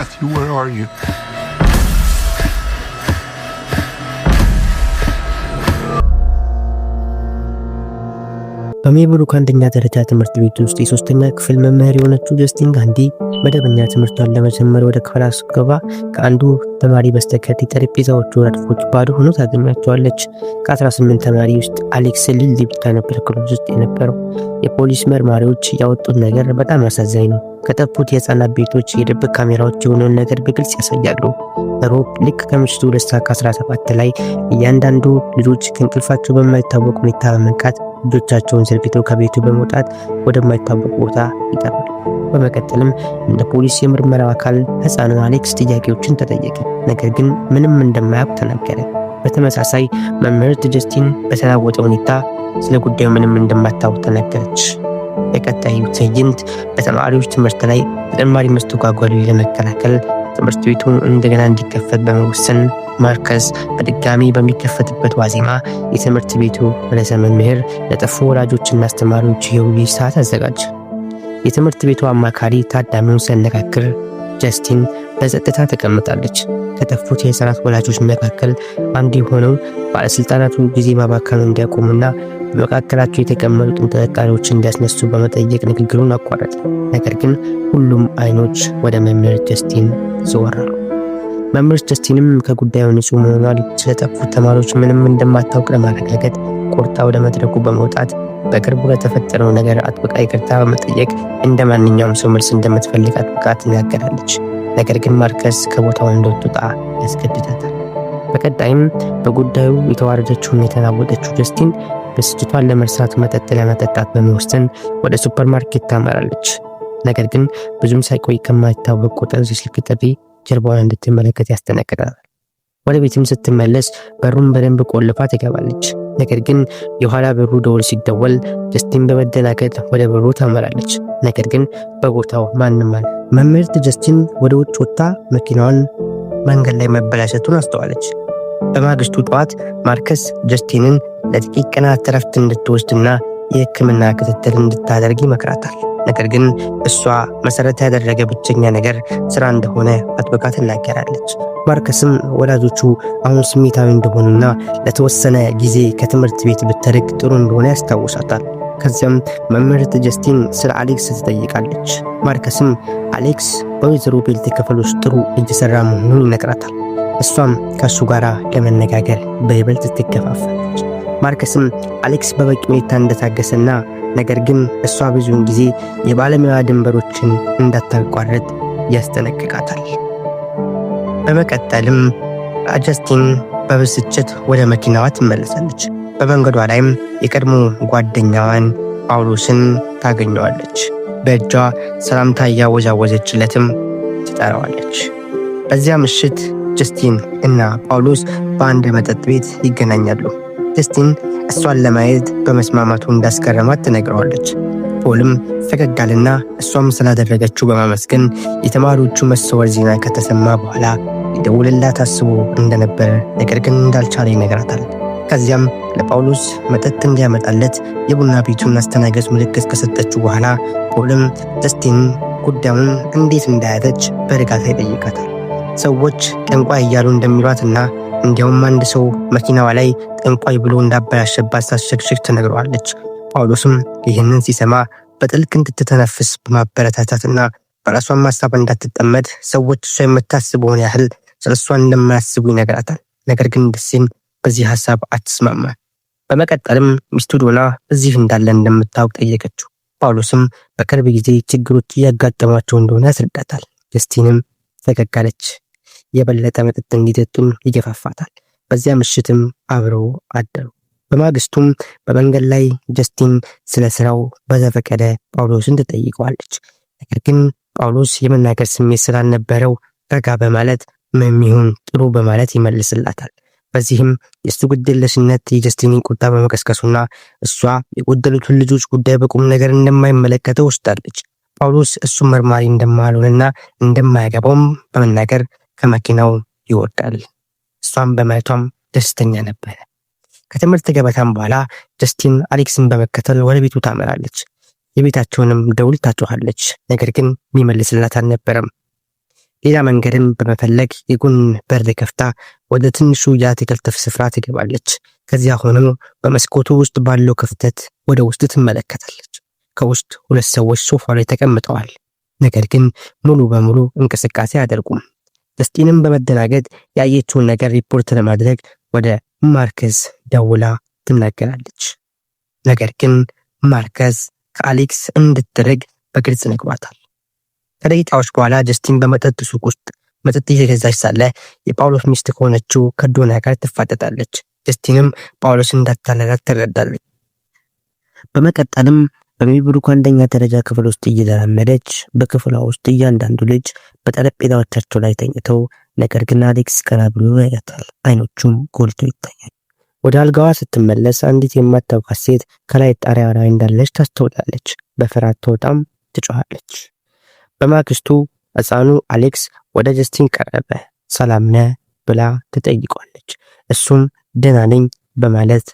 Matthew, where are you? በሜብሩክ አንደኛ ደረጃ ትምህርት ቤት ውስጥ የሶስተኛ ክፍል መምህር የሆነችው ጀስቲን ጋንዲ መደበኛ ትምህርቷን ለመጀመር ወደ ክፍል ስትገባ ከአንዱ ተማሪ በስተቀር የጠረጴዛዎቹ ረድፎች ባዶ ሆኖ ታገኛቸዋለች። ከ18 ተማሪ ውስጥ አሌክስ ሊልዲ ብቻ ነበር ክፍል ውስጥ የነበረው። የፖሊስ መርማሪዎች ያወጡት ነገር በጣም አሳዛኝ ነው። ከጠፉት የህፃናት ቤቶች የድብቅ ካሜራዎች የሆነውን ነገር በግልጽ ያሳያሉ። ሮብ ልክ ከምሽቱ 2:17 ላይ እያንዳንዱ ልጆች ከእንቅልፋቸው በማይታወቅ ሁኔታ በመንቃት ልጆቻቸውን ዘርግተው ከቤቱ በመውጣት ወደማይታወቅ ቦታ ይጠራሉ። በመቀጠልም እንደ ፖሊስ የምርመራው አካል ህፃኑ አሌክስ ጥያቄዎችን ተጠየቀ፣ ነገር ግን ምንም እንደማያውቅ ተናገረ። በተመሳሳይ መምህርት ጀስቲን በተናወጠ ሁኔታ ስለ ጉዳዩ ምንም እንደማታውቅ ተናገረች። በቀጣዩ ትዕይንት በተማሪዎች ትምህርት ላይ ተጨማሪ መስተጓጎል ለመከላከል ትምህርት ቤቱ እንደገና እንዲከፈት በመወሰን ማርከስ በድጋሚ በሚከፈትበት ዋዜማ የትምህርት ቤቱ ርዕሰ መምህር ለጠፉ ወላጆችና አስተማሪዎች የውይይት ሰዓት አዘጋጀ። የትምህርት ቤቱ አማካሪ ታዳሚውን ሲያነጋግር ጀስቲን በጸጥታ ተቀምጣለች። ከጠፉት የህፃናት ወላጆች መካከል አንዱ የሆነው ባለስልጣናቱ ጊዜ ማባከኑን እንዲያቆሙና በመካከላቸው የተቀመጡትን ተጠርጣሪዎች እንዲያስነሱ በመጠየቅ ንግግሩን አቋረጠ። ነገር ግን ሁሉም አይኖች ወደ መምህር ጀስቲን ዘወራሉ። መምህር ጀስቲንም ከጉዳዩ ንጹህ መሆኗን ስለጠፉት ተማሪዎች ምንም እንደማታውቅ ለማረጋገጥ ቆርጣ ወደ መድረኩ በመውጣት በቅርቡ ለተፈጠረው ነገር አጥብቃ ይቅርታ በመጠየቅ እንደ ማንኛውም ሰው መልስ እንደምትፈልግ አጥብቃ ትናገራለች። ነገር ግን ማርከስ ከቦታው እንድትወጣ ያስገድዳታል። በቀጣይም በጉዳዩ የተዋረደችውና የተናወጠችው ጀስቲን ብስጭቷን ለመርሳት መጠጥ ለመጠጣት በመወሰን ወደ ሱፐርማርኬት ታመራለች። ነገር ግን ብዙም ሳይቆይ ከማይታወቅ ቁጥር የስልክ ጥሪ ጀርባዋን እንድትመለከት ያስጠነቅቃታል። ወደ ቤትም ስትመለስ በሩን በደንብ ቆልፋ ትገባለች። ነገር ግን የኋላ በሩ ደወል ሲደወል ጀስቲን በመደናገጥ ወደ በሩ ታመራለች። ነገር ግን በቦታው ማንም አለ። መምህርት ጀስቲን ወደ ውጭ ወጥታ መኪናዋን መንገድ ላይ መበላሸቱን አስተዋለች። በማግስቱ ጠዋት ማርከስ ጀስቲንን ለጥቂት ቀናት እረፍት እንድትወስድና የሕክምና ክትትል እንድታደርግ ይመክራታል። ነገር ግን እሷ መሰረት ያደረገ ብቸኛ ነገር ስራ እንደሆነ አጥብቃ ትናገራለች። ማርከስም ወላጆቹ አሁን ስሜታዊ እንደሆኑና ለተወሰነ ጊዜ ከትምህርት ቤት ብትርቅ ጥሩ እንደሆነ ያስታውሳታል። ከዚያም መምህርት ጀስቲን ስለ አሌክስ ትጠይቃለች። ማርከስም አሌክስ በወይዘሮ ቤልት ክፍል ውስጥ ጥሩ እየሰራ መሆኑን ይነግራታል። እሷም ከእሱ ጋር ለመነጋገር በይበልጥ ትገፋፋለች። ማርከስም አሌክስ በበቂ ሁኔታ እንደታገሰና ነገር ግን እሷ ብዙውን ጊዜ የባለሙያ ድንበሮችን እንዳታቋርጥ ያስጠነቅቃታል። በመቀጠልም ጀስቲን በብስጭት ወደ መኪናዋ ትመለሳለች። በመንገዷ ላይም የቀድሞ ጓደኛዋን ጳውሎስን ታገኘዋለች። በእጇ ሰላምታ እያወዛወዘችለትም ትጠራዋለች። በዚያ ምሽት ጀስቲን እና ጳውሎስ በአንድ መጠጥ ቤት ይገናኛሉ። ጀስቲን እሷን ለማየት በመስማማቱ እንዳስገረማት ትነግረዋለች። ፖልም ፈገጋልና እሷም ስላደረገችው በማመስገን የተማሪዎቹ መሰወር ዜና ከተሰማ በኋላ ሊደውልላት አስቦ እንደነበረ ነገር ግን እንዳልቻለ ይነግራታል። ከዚያም ለጳውሎስ መጠጥ እንዲያመጣለት የቡና ቤቱን አስተናጋጅ ምልክት ከሰጠችው በኋላ ፖልም ጀስቲን ጉዳዩን እንዴት እንዳያዘች በእርጋታ ይጠይቃታል። ሰዎች ጠንቋይ እያሉ እንደሚሏትና እንዲያውም አንድ ሰው መኪናዋ ላይ ጠንቋይ ብሎ እንዳበላሸባት ሳትሸግሽግ ትነግረዋለች። ጳውሎስም ይህንን ሲሰማ በጥልቅ እንድትተነፍስ በማበረታታትና በራሷን ማሳብ እንዳትጠመድ ሰዎች እሷ የምታስበውን ያህል ስለሷ እንደማያስቡ ይነግራታል። ነገር ግን ጀስቲን በዚህ ሐሳብ አትስማማ። በመቀጠልም ሚስቱ ዶና እዚህ እንዳለ እንደምታውቅ ጠየቀችው። ጳውሎስም በቅርብ ጊዜ ችግሮች እያጋጠሟቸው እንደሆነ ያስረዳታል። ጀስቲንም ፈገግ አለች። የበለጠ መጠጥ እንዲጠጡም ይገፋፋታል። በዚያ ምሽትም አብረው አደሩ። በማግስቱም በመንገድ ላይ ጀስቲን ስለ ስራው በዘፈቀደ ጳውሎስን ትጠይቀዋለች። ነገር ግን ጳውሎስ የመናገር ስሜት ስላልነበረው ረጋ በማለት መሚሆን ጥሩ በማለት ይመልስላታል። በዚህም የእሱ ግዴለሽነት የጀስቲንን ቁጣ በመቀስቀሱና እሷ የጎደሉትን ልጆች ጉዳይ በቁም ነገር እንደማይመለከተው ወስዳለች። ጳውሎስ እሱ መርማሪ እንደማልሆንና እንደማያገባውም በመናገር ከመኪናው ይወርዳል። እሷም በማየቷም ደስተኛ ነበረ። ከትምህርት ገበታም በኋላ ጀስቲን አሌክስን በመከተል ወደ ቤቱ ታመራለች። የቤታቸውንም ደውል ታጮኻለች። ነገር ግን የሚመልስላት አልነበረም። ሌላ መንገድን በመፈለግ የጎን በር ከፍታ ወደ ትንሹ የአትክልት ስፍራ ትገባለች። ከዚያ ሆኖ በመስኮቱ ውስጥ ባለው ክፍተት ወደ ውስጥ ትመለከታለች። ከውስጥ ሁለት ሰዎች ሶፋ ላይ ተቀምጠዋል፣ ነገር ግን ሙሉ በሙሉ እንቅስቃሴ አያደርጉም። ጀስቲንም በመደናገጥ ያየችውን ነገር ሪፖርት ለማድረግ ወደ ማርከስ ደውላ ትናገራለች። ነገር ግን ማርከስ ከአሌክስ እንድትርቅ በግልጽ ነግሯታል። ከደቂቃዎች በኋላ ጀስቲን በመጠጥ ሱቅ ውስጥ መጠጥ እየገዛች ሳለ የጳውሎስ ሚስት ከሆነችው ከዶና ጋር ትፋጠጣለች። ጀስቲንም ጳውሎስ እንዳታለላት ትረዳለች። በመቀጠልም በሚብሩክ አንደኛ ደረጃ ክፍል ውስጥ እየተራመደች በክፍሏ ውስጥ እያንዳንዱ ልጅ በጠረጴዛዎቻቸው ላይ ተኝተው፣ ነገር ግን አሌክስ ቀና ብሎ ያያታል። አይኖቹም ጎልቶ ይታያል። ወደ አልጋዋ ስትመለስ አንዲት የማታውቃት ሴት ከላይ ጣሪያ ላይ እንዳለች ታስተውላለች። በፍርሃት ተውጣም ትጮኻለች። በማግስቱ ሕፃኑ አሌክስ ወደ ጀስቲን ቀረበ። ሰላም ነህ ብላ ትጠይቀዋለች። እሱም ደህና ነኝ በማለት